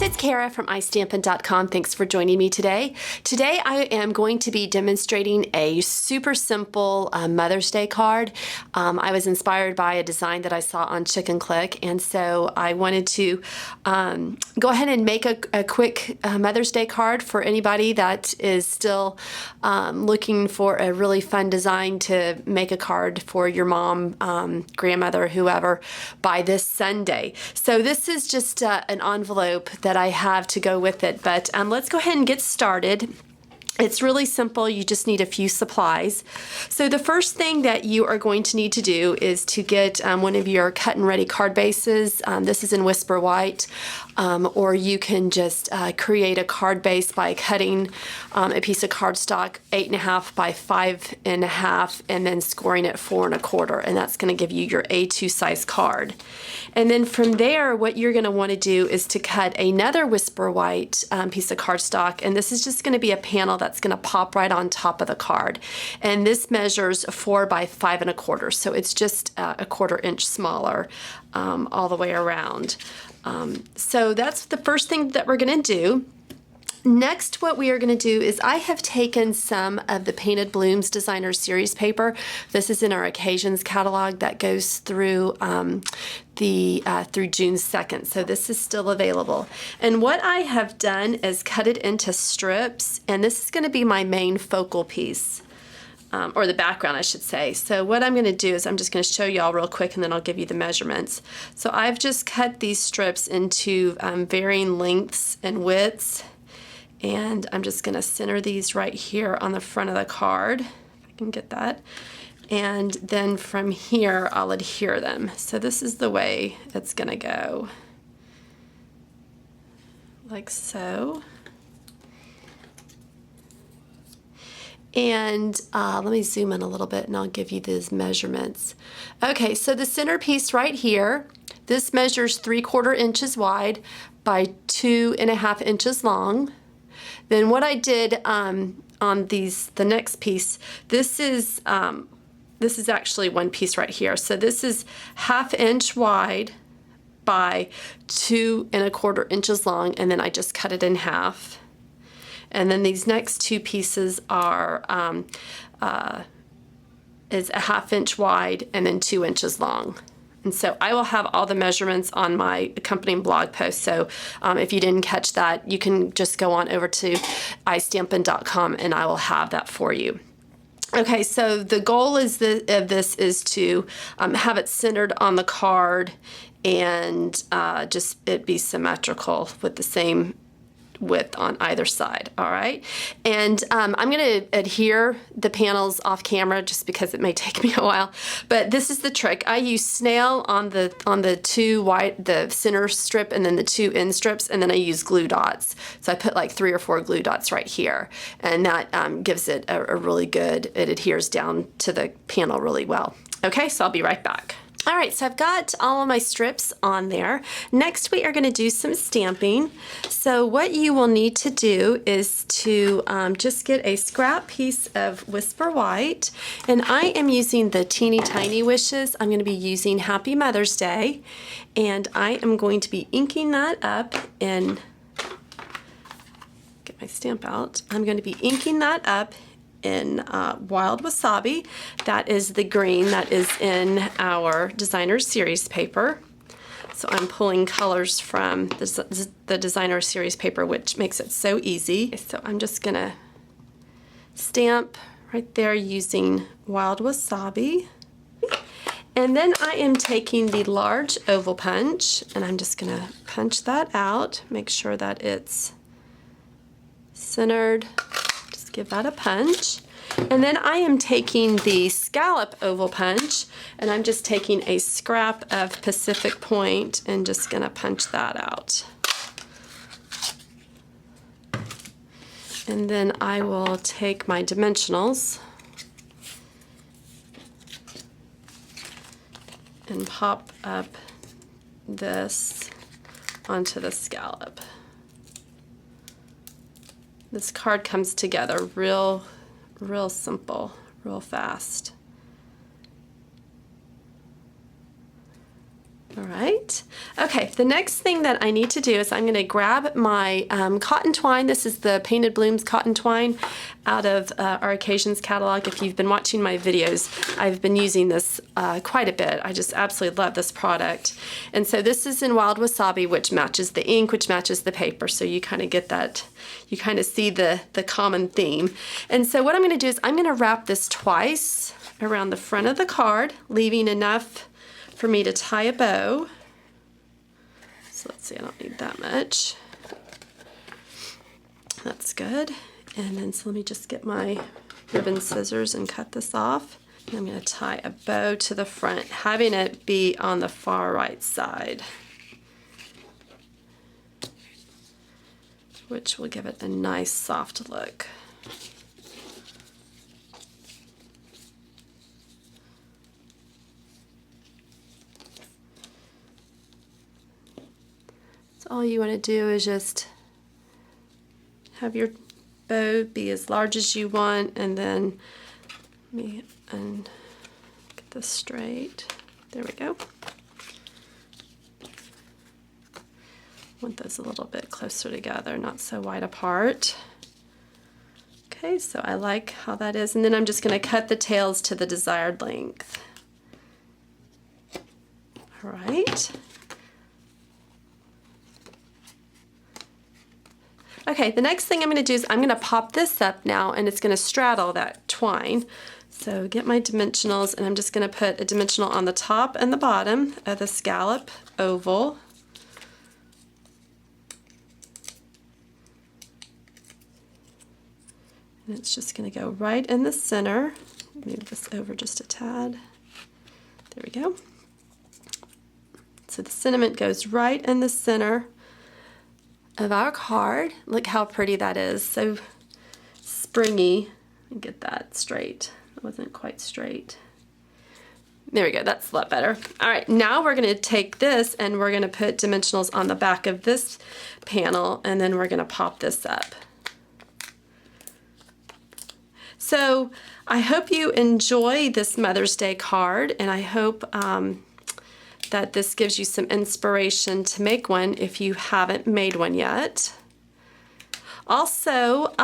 it's Kara from iStampin.com. Thanks for joining me today. Today I am going to be demonstrating a super simple Mother's Day card. I was inspired by a design that I saw on Chicken Click, and so I wanted to go ahead and make a quick Mother's Day card for anybody that is still looking for a really fun design to make a card for your mom, grandmother, whoever, by this Sunday. So this is just an envelope that I have to go with it, but let's go ahead and get started. It's really simple. You just need a few supplies. So the first thing that you are going to need to do is to get one of your cut and ready card bases. This is in Whisper White, or you can just create a card base by cutting a piece of cardstock 8.5 by 5.5 and then scoring it 4 1/4, and that's going to give you your A2 size card. And then from there, what you're going to want to do is to cut another Whisper White piece of cardstock, and this is just going to be a panel that's going to pop right on top of the card. And this measures 4 by 5 1/4, so it's just a 1/4 inch smaller all the way around. So that's the first thing that we're going to do. Next, what we are going to do is I have taken some of the Painted Blooms Designer Series paper. This is in our Occasions catalog that goes through through June 2nd, so this is still available. And what I have done is cut it into strips, and this is going to be my main focal piece. Or the background, I should say. So what I'm going to do is I'm just going to show you all real quick, and then I'll give you the measurements. So I've just cut these strips into varying lengths and widths, and I'm just going to center these right here on the front of the card, if I can get that. And then from here, I'll adhere them. So this is the way it's going to go, like so. And let me zoom in a little bit and I'll give you these measurements. Okay, so the centerpiece right here, this measures 3/4 inches wide by 2.5 inches long. Then what I did on the next piece, this is actually one piece right here. So this is 1/2 inch wide by 2 1/4 inches long, and then I just cut it in half. And then these next two pieces are is 1/2 inch wide and then 2 inches long. And so I will have all the measurements on my accompanying blog post. So if you didn't catch that, you can just go on over to iStampin.com and I will have that for you. Okay, so the goal of this is to have it centered on the card and just it be symmetrical with the same width on either side. All right, and I'm going to adhere the panels off camera just because it may take me a while, but this is the trick. I use snail on the the center strip and then the 2 end strips, and then I use glue dots. So I put like 3 or 4 glue dots right here, and that gives it a really good, it adheres down to the panel really well. Okay, so I'll be right back. All right, so I've got all of my strips on there. Next, we are going to do some stamping. So what you will need to do is to just get a scrap piece of Whisper White, and I am using the Teeny Tiny Wishes. I'm going to be using Happy Mother's Day, and I am going to be inking that up in, get my stamp out, I'm going to be inking that up in Wild Wasabi. That is the green that is in our Designer Series paper. So I'm pulling colors from the Designer Series paper, which makes it so easy. So I'm just gonna stamp right there using Wild Wasabi. And then I am taking the large oval punch, and I'm just gonna punch that out, make sure that it's centered. Give that a punch. And then I am taking the scallop oval punch, and I'm just taking a scrap of Pacific Point and just gonna punch that out. And then I will take my dimensionals and pop up this onto the scallop. This card comes together real simple, real fast. All right. Okay, the next thing that I need to do is I'm going to grab my cotton twine. This is the Painted Blooms cotton twine out of our Occasions catalog. If you've been watching my videos, I've been using this quite a bit. I just absolutely love this product. And so this is in Wild Wasabi, which matches the ink, which matches the paper. So you kind of get that, you kind of see the common theme. And so what I'm going to do is I'm going to wrap this twice around the front of the card, leaving enough for me to tie a bow. So let's see, I don't need that much. That's good. And then so let me just get my ribbon scissors and cut this off. And I'm going to tie a bow to the front, having it be on the far right side, which will give it a nice soft look. All you want to do is just have your bow be as large as you want, and then let me get this straight. There we go. Want those a little bit closer together, not so wide apart. Okay, so I like how that is, and then I'm just going to cut the tails to the desired length. All right. Okay, the next thing I'm going to do is I'm going to pop this up now, and it's going to straddle that twine. So get my dimensionals, and I'm just going to put a dimensional on the top and the bottom of the scallop oval. And it's just going to go right in the center. Move this over just a tad. There we go. So the sentiment goes right in the center of our card. Look how pretty that is. So springy. Get that straight. It wasn't quite straight. There we go. That's a lot better. All right, now we're going to take this and we're going to put dimensionals on the back of this panel, and then we're going to pop this up. So I hope you enjoy this Mother's Day card, and I hope that this gives you some inspiration to make one if you haven't made one yet. Also,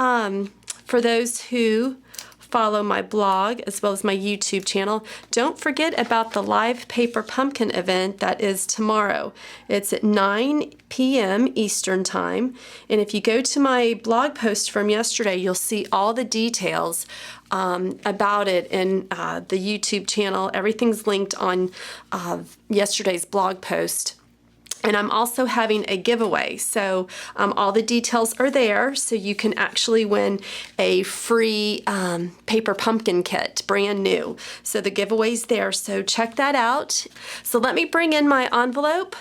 for those who follow my blog as well as my YouTube channel, don't forget about the live paper pumpkin event that is tomorrow. It's at 9 p.m. Eastern Time, and if you go to my blog post from yesterday, you'll see all the details about it in the YouTube channel. Everything's linked on yesterday's blog post. And I'm also having a giveaway, so all the details are there, so you can actually win a free paper pumpkin kit, brand new. So the giveaway's there, so check that out. So let me bring in my envelope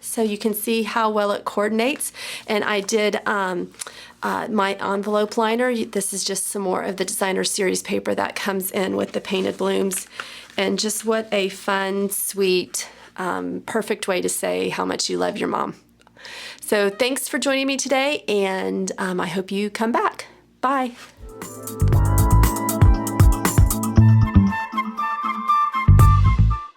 so you can see how well it coordinates. And I did my envelope liner. This is just some more of the Designer Series paper that comes in with the Painted Blooms. And just what a fun, sweet, perfect way to say how much you love your mom. So thanks for joining me today, and I hope you come back. Bye.